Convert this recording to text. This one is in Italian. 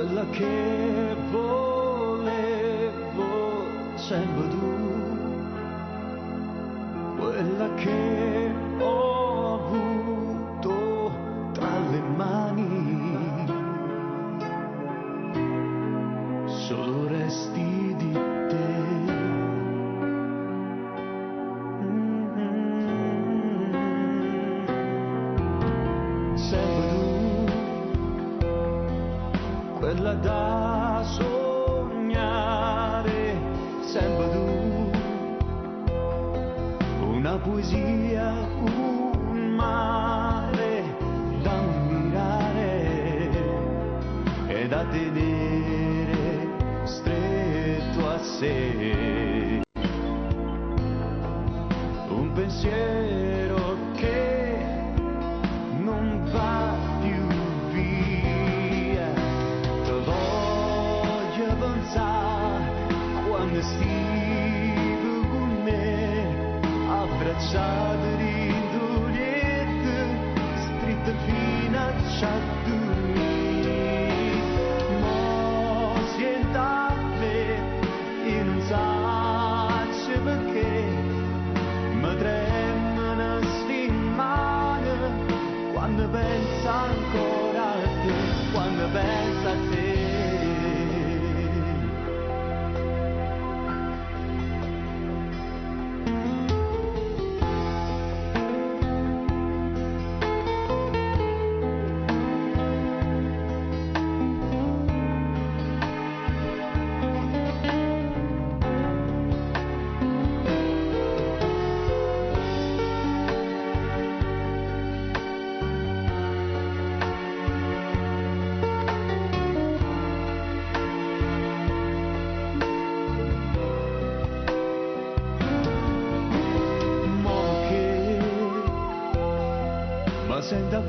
quella che volevo sempre tu, quella che ho avuto tra le mani, solo resti di te. Sempre tu, quella da sognare, sempre tu, una poesia, un mare da ammirare e da tenere stretto a sé, un pensiero che non va più via, te voglio avanzare quando stivo con me, abbracciato rindugliette, stritte fino a dormire, mo siento a me e non so perché, mi tremano sti mani quando penso ancora a te, quando penso a te. Senta